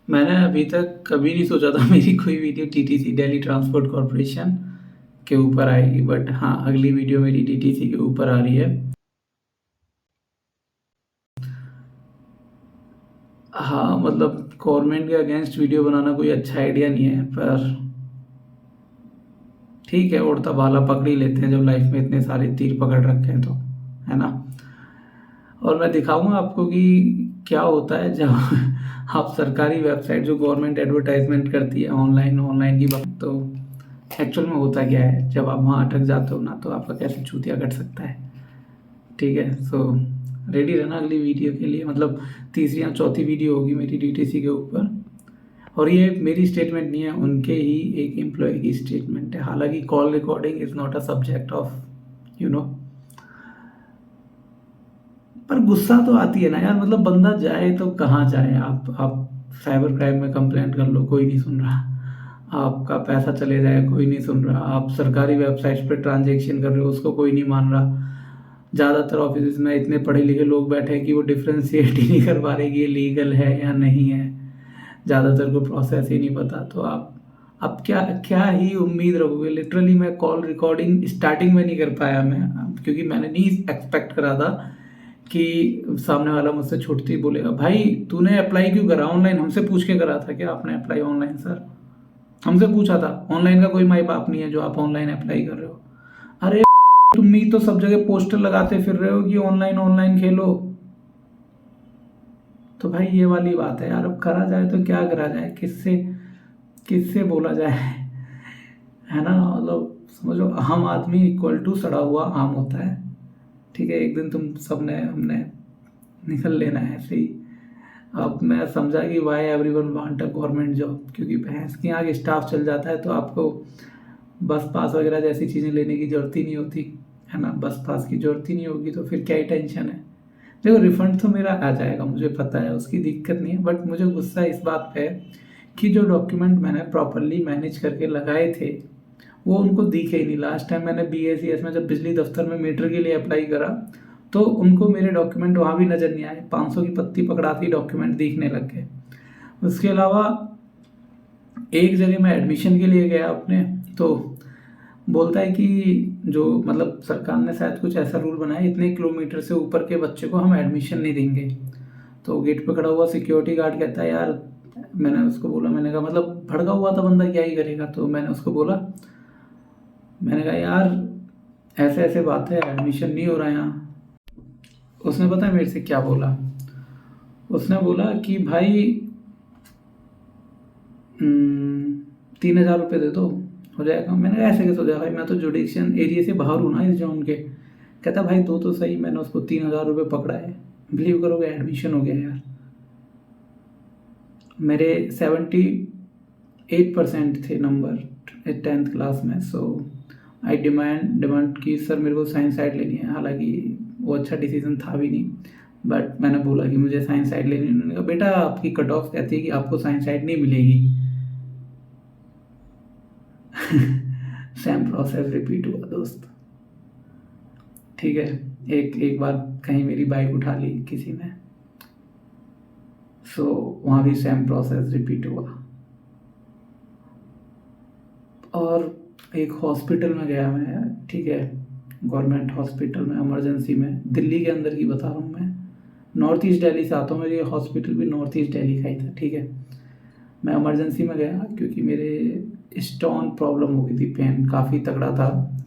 मैंने अभी तक कभी नहीं सोचा था मेरी कोई video TTC Delhi transport corporation के ऊपर आएगी, बट हाँ, अगली वीडियो मेरी टीटीसी के ऊपर आ रही है। हाँ, मतलब गवर्नमेंट के अगेंस्ट वीडियो बनाना कोई अच्छा आइडिया नहीं है, पर ठीक है, उड़ता भाला पकड़ ही लेते हैं जब लाइफ में इतने सारे तीर पकड़ रखे हैं तो, है ना। और मैं दिखाऊंगा आपको कि क्या होता है जब आप सरकारी वेबसाइट जो गवर्नमेंट एडवर्टाइजमेंट करती है ऑनलाइन ऑनलाइन की बात, तो एक्चुअल में होता क्या है जब आप वहाँ अटक जाते हो ना, तो आपका कैसे चूतिया कट सकता है। ठीक है, सो रेडी रहना अगली वीडियो के लिए, मतलब तीसरी या चौथी वीडियो होगी मेरी डीटीसी के ऊपर। और ये मेरी स्टेटमेंट नहीं है, उनके ही एक एम्प्लॉय की स्टेटमेंट है। हालांकि call recording is not a subject of you know पर गुस्सा तो आती है ना यार, मतलब बंदा जाए तो कहाँ जाए। आप साइबर क्राइम में कंप्लेंट कर लो, कोई नहीं सुन रहा। आपका पैसा चले जाए, कोई नहीं सुन रहा। आप सरकारी वेबसाइट पे ट्रांजेक्शन कर रहे हो, उसको कोई नहीं मान रहा। ज़्यादातर ऑफिस में इतने पढ़े लिखे लोग बैठे हैं कि वो डिफ्रेंशिएट ही नहीं कर पा रहे कि ये लीगल है या नहीं है। ज़्यादातर को प्रोसेस ही नहीं पता, तो आप क्या क्या ही उम्मीद रखोगे। लिटरली मैं कॉल रिकॉर्डिंग स्टार्टिंग में नहीं कर पाया मैं, क्योंकि मैंने नहीं एक्सपेक्ट करा था कि सामने वाला मुझसे छूटते ही बोलेगा, भाई तूने अप्लाई क्यों करा ऑनलाइन, हमसे पूछ के करा था क्या आपने अप्लाई ऑनलाइन? सर, हमसे पूछा था? ऑनलाइन का कोई माई बाप नहीं है जो आप ऑनलाइन अप्लाई कर रहे हो। अरे तुम ही तो सब जगह पोस्टर लगाते फिर रहे हो कि ऑनलाइन ऑनलाइन खेलो। तो भाई ये वाली बात है यार, अब करा जाए तो क्या करा जाए, किससे किससे बोला जाए, है ना। मतलब समझो, हम आदमी इक्वल टू सड़ा हुआ आम होता है। ठीक है, एक दिन तुम सबने हमने निकल लेना है ऐसे ही। अब मैं समझा कि why everyone want a government job, क्योंकि भैंस के यहाँ के स्टाफ चल जाता है तो आपको बस पास वगैरह जैसी चीज़ें लेने की ज़रूरत ही नहीं होती, है ना। बस पास की ज़रूरत ही नहीं होगी तो फिर क्या ही टेंशन है। देखो, रिफंड तो मेरा आ जाएगा, मुझे पता है, उसकी दिक्कत नहीं है। बट मुझे गुस्सा इस बात पे है कि जो डॉक्यूमेंट मैंने प्रॉपरली मैनेज करके लगाए थे वो उनको दिखे ही नहीं। लास्ट टाइम मैंने BACS में जब बिजली दफ्तर में मीटर के लिए अप्लाई करा तो उनको मेरे डॉक्यूमेंट वहाँ भी नज़र नहीं आए। 500 की पत्ती पकड़ाती डॉक्यूमेंट दिखने लग गए। उसके अलावा एक जगह मैं एडमिशन के लिए गया अपने, तो बोलता है कि जो मतलब सरकार ने शायद कुछ ऐसा रूल बनाया, इतने किलोमीटर से ऊपर के बच्चे को हम एडमिशन नहीं देंगे। तो गेट पे खड़ा हुआ सिक्योरिटी गार्ड कहता है यार, मैंने उसको बोला, मैंने कहा मतलब भड़का हुआ था बंदा, क्या ही करेगा। तो मैंने उसको बोला, मैंने कहा यार ऐसे ऐसे बात है, एडमिशन नहीं हो रहा है यहाँ। उसने पता है मेरे से क्या बोला? उसने बोला कि भाई 3,000 रुपये दे दो, हो जाएगा। मैंने कहा ऐसे कैसे हो जाएगा भाई, मैं तो जुडिशियल एरिया से बाहर हूँ ना इस जोन के। कहता भाई दो तो सही। मैंने उसको 3,000 रुपये पकड़ा है। बिलीव करोगे, एडमिशन हो गया यार। मेरे 78% थे नंबर 10th क्लास में। सो आई डिमांड कि सर मेरे को साइंस साइड लेनी है। हालांकि वो अच्छा डिसीजन था भी नहीं, बट मैंने बोला कि मुझे साइंस साइड लेनी है। उन्होंने कहा बेटा आपकी कट ऑफ कहती है कि आपको साइंस साइड नहीं मिलेगी। सेम प्रोसेस रिपीट हुआ दोस्त। ठीक है, एक एक बार कहीं मेरी बाइक उठा ली किसी ने, सो वहाँ भी सेम प्रोसेस रिपीट हुआ। और एक हॉस्पिटल में गया मैं, ठीक है, गवर्नमेंट हॉस्पिटल में, इमरजेंसी में, दिल्ली के अंदर की बता रहा हूँ मैं। नॉर्थ ईस्ट दिल्ली से आता हूँ, मेरी हॉस्पिटल भी नॉर्थ ईस्ट दिल्ली का ही था। ठीक है, मैं इमरजेंसी में गया क्योंकि मेरे स्टोन प्रॉब्लम हो गई थी, पेन काफ़ी तगड़ा था,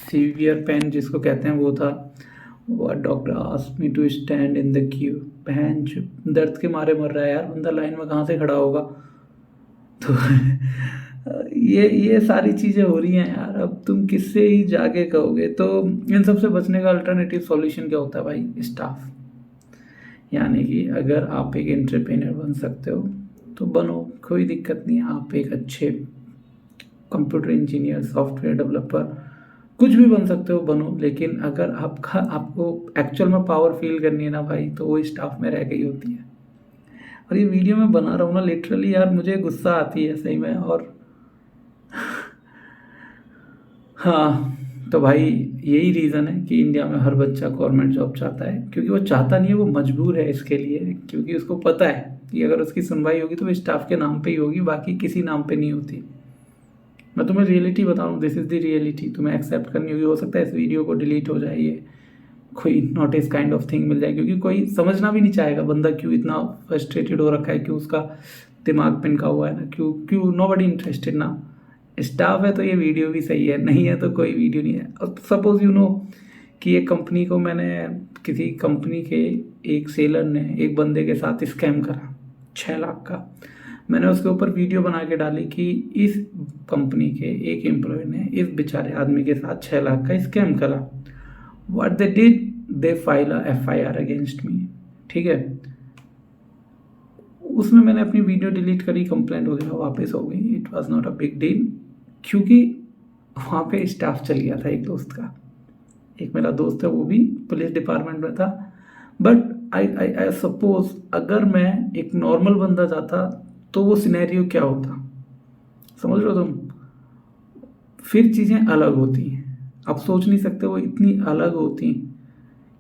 सीवियर पेन जिसको कहते हैं वो था। वो doctor asked me to stand in the queue. बहन दर्द के मारे मर रहा है यार बंदा, लाइन में कहाँ से खड़ा होगा। तो ये सारी चीज़ें हो रही हैं यार। अब तुम किससे ही जाके कहोगे, तो इन सब से बचने का अल्टरनेटिव सॉल्यूशन क्या होता है भाई? स्टाफ। यानी कि अगर आप एक एंटरप्रेन्योर बन सकते हो तो बनो, कोई दिक्कत नहीं है। आप एक अच्छे कंप्यूटर इंजीनियर, सॉफ्टवेयर डेवलपर, कुछ भी बन सकते हो, बनो। लेकिन अगर आपको एक्चुअल में पावर फील करनी है ना भाई, तो वो स्टाफ में रह गई होती है। और ये वीडियो मैं बना रहा हूँ ना, लिटरली यार मुझे गुस्सा आती है सही में। और हाँ, तो भाई यही रीज़न है कि इंडिया में हर बच्चा गवर्नमेंट जॉब चाहता है, क्योंकि वो चाहता नहीं है, वो मजबूर है इसके लिए, क्योंकि उसको पता है कि अगर उसकी सुनवाई होगी तो वो स्टाफ के नाम पे ही होगी, बाकी किसी नाम पे नहीं होती। मैं तुम्हें रियलिटी बता रहा हूँ, दिस इज़ द रियलिटी, तुम्हें एक्सेप्ट करनी होगी। हो सकता है इस वीडियो को डिलीट हो जाए, ये कोई नोटिस काइंड ऑफ थिंग मिल जाए, क्योंकि कोई समझना भी नहीं चाहेगा बंदा क्यों इतना फ्रस्ट्रेटेड हो रखा है, क्यों उसका दिमाग पिनका हुआ है ना, क्यों क्यों नो बडी इंटरेस्टेड ना। स्टाफ है तो ये वीडियो भी सही है, नहीं है तो कोई वीडियो नहीं है। अब सपोज यू नो कि एक कंपनी को मैंने, किसी कंपनी के एक सेलर ने एक बंदे के साथ स्कैम करा 6 लाख का। मैंने उसके ऊपर वीडियो बना के डाली कि इस कंपनी के एक एम्प्लॉय ने इस बेचारे आदमी के साथ 6 लाख का स्कैम करा। What they did, they file a FIR against me. ठीक है, उसमें मैंने अपनी वीडियो डिलीट करी, कंप्लेंट वगैरह वापस हो गई, it was not a big deal, क्योंकि वहाँ पे स्टाफ चल गया था एक दोस्त का। एक मेरा दोस्त है, वो भी पुलिस डिपार्टमेंट में था। बट आई सपोज अगर मैं एक नॉर्मल बंदा जाता तो वो सिनेरियो क्या होता, समझ रहे हो तुम? फिर चीज़ें अलग होती हैं, आप सोच नहीं सकते वो इतनी अलग होती,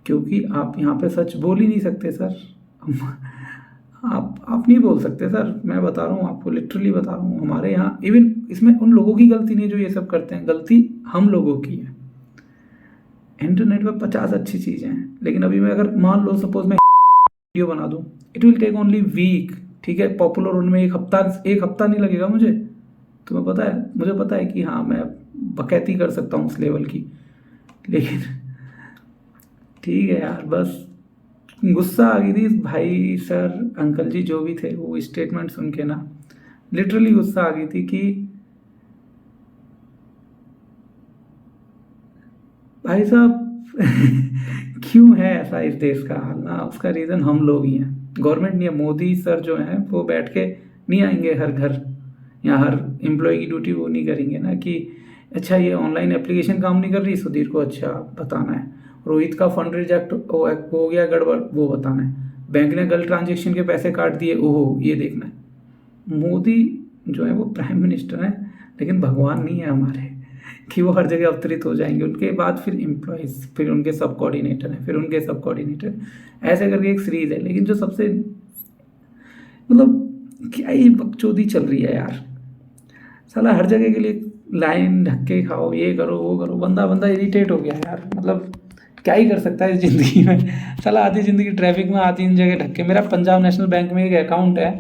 क्योंकि आप यहाँ पे सच बोल ही नहीं सकते सर। आप नहीं बोल सकते सर, मैं बता रहा हूँ आपको, लिटरली बता रहा हूँ। हमारे यहाँ इवन इसमें उन लोगों की गलती नहीं जो ये सब करते हैं, गलती हम लोगों की है। इंटरनेट पर 50 अच्छी चीज़ें हैं, लेकिन अभी मैं अगर मान लो सपोज मैं वीडियो बना दूँ, it will take only week. ठीक है, पॉपुलर होने में एक हफ्ता नहीं लगेगा मुझे। तुम्हें पता है, मुझे पता है कि हाँ मैं बकैती कर सकता हूँ उस लेवल की, लेकिन ठीक है यार, बस गुस्सा आ गई थी भाई सर अंकल जी जो भी थे, वो स्टेटमेंट सुन के ना लिटरली गुस्सा आ गई थी कि भाई साहब क्यों है ऐसा इस देश का हाल ना, उसका रीज़न हम लोग ही हैं, गवर्नमेंट नहीं है। मोदी सर जो हैं वो बैठ के नहीं आएंगे हर घर या हर एम्प्लॉय की ड्यूटी वो नहीं करेंगे ना कि अच्छा ये ऑनलाइन एप्लीकेशन काम नहीं कर रही सुधीर को अच्छा बताना है, रोहित का फंड रिजेक्ट हो गया गड़बड़ वो बताना है, बैंक ने गलत ट्रांजेक्शन के पैसे काट दिए ओहो ये देखना है। मोदी जो है वो प्राइम मिनिस्टर हैं, लेकिन भगवान नहीं है हमारे कि वो हर जगह अवतरित हो जाएंगे। उनके बाद फिर एम्प्लॉयज़, फिर उनके सब कोऑर्डिनेटर हैं, फिर उनके सब कोऑर्डिनेटर, ऐसे करके एक सीरीज है। लेकिन जो सबसे मतलब क्या ही बकचोदी चल रही है यार, साला हर जगह के लिए लाइन ढक के खाओ, ये करो वो करो, बंदा बंदा इरिटेट हो गया यार। मतलब क्या ही कर सकता है इस ज़िंदगी में। साला आधी ज़िंदगी ट्रैफिक में, आधी इन जगह ढक के। मेरा पंजाब नेशनल बैंक में एक अकाउंट है,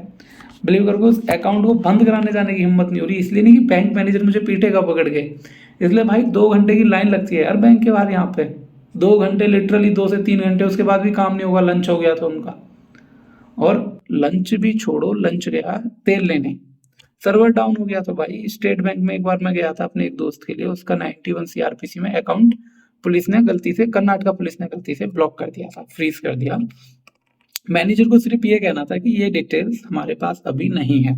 बिलीव करो उस अकाउंट को बंद कराने जाने की हिम्मत नहीं हो रही, इसलिए नहीं कि बैंक मैनेजर मुझे पीटेगा पकड़ के, इसलिए भाई 2 घंटे की लाइन लगती है यार बैंक के बाहर यहाँ पे। 2 घंटे लिटरली, 2 से 3 घंटे, उसके बाद भी काम नहीं होगा, लंच हो गया तो उनका। और लंच भी छोड़ो, लंच गया तेल लेने, सर्वर डाउन हो गया। तो भाई स्टेट बैंक में एक बार मैं गया था अपने एक दोस्त के लिए, उसका 91 CRPC में अकाउंट पुलिस ने गलती से, कर्नाटका पुलिस ने गलती से ब्लॉक कर दिया था, फ्रीज कर दिया। मैनेजर को सिर्फ ये कहना था कि ये डिटेल्स हमारे पास अभी नहीं है।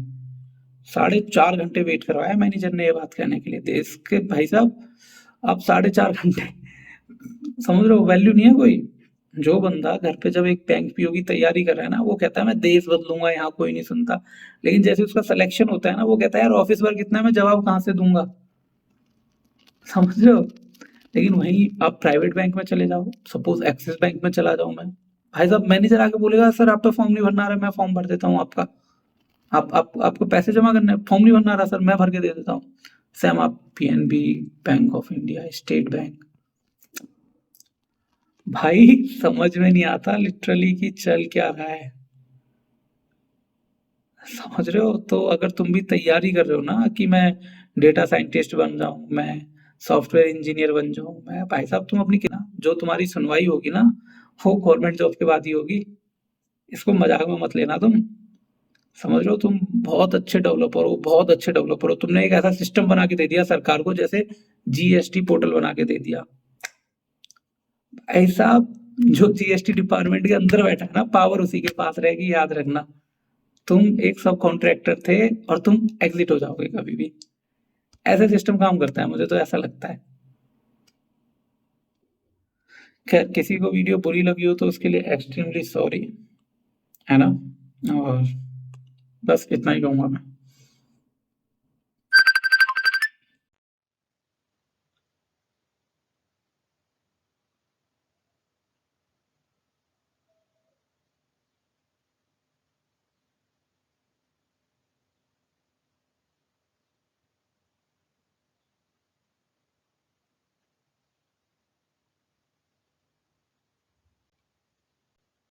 4.5 घंटे वेट करवाया मैनेजर ने ये बात कहने के लिए। देश के भाई साहब, आप 4.5 घंटे समझ रहे हो, वैल्यू नहीं है कोई। जो बंदा घर पे जब एक बैंक पीओ की तैयारी कर रहा है ना, वो कहता है मैं देश बदलूंगा, यहाँ कोई नहीं सुनता। लेकिन जैसे उसका सिलेक्शन होता है ना, वो कहता है यार ऑफिस वर्क कितना है, मैं जवाब कहाँ से दूंगा, समझ रहे हो? लेकिन वहीं आप प्राइवेट बैंक में चले जाओ, सपोज एक्सिस बैंक में चला जाऊं मैं, भाई साहब मैनेजर आके बोलेगा सर आप पे फॉर्म नहीं भरना आ रहा है, मैं फॉर्म भर देता हूँ आपका। आपको पैसे जमा करने हैं, फॉर्म नहीं भरना आ रहा सर, मैं भर के दे देता हूँ। सेम आप PNB, bank of India, state bank, भाई समझ में नहीं आता लिटरली कि चल क्या रहा है, समझ रहे हो? तो अगर तुम भी तैयारी कर रहे हो ना कि मैं डेटा साइंटिस्ट बन जाऊं, मैं सॉफ्टवेयर इंजीनियर बन जाऊं, मैं भाई साहब तुम अपनी ना जो तुम्हारी सुनवाई होगी ना, वो गवर्नमेंट जॉब के बाद ही होगी। इसको मजाक में मत लेना तुम, समझ रहे हो? तुम बहुत अच्छे डेवलपर हो, बहुत अच्छे डेवलपर हो। तुमने एक ऐसा सिस्टम बना के दे दिया सरकार को, जैसे GST पोर्टल बना के दे दिया। ऐसा जो GST डिपार्टमेंट के अंदर बैठा है ना, पावर उसी के पास रहेगी, याद रखना। तुम एक सब कॉन्ट्रैक्टर थे और तुम एग्जिट हो जाओगे कभी भी। ऐसा सिस्टम काम करता है, मुझे तो ऐसा लगता है। खैर किसी को वीडियो बुरी लगी हो तो उसके लिए एक्सट्रीमली सॉरी, है ना? और बस इतना ही कहूंगा मैं।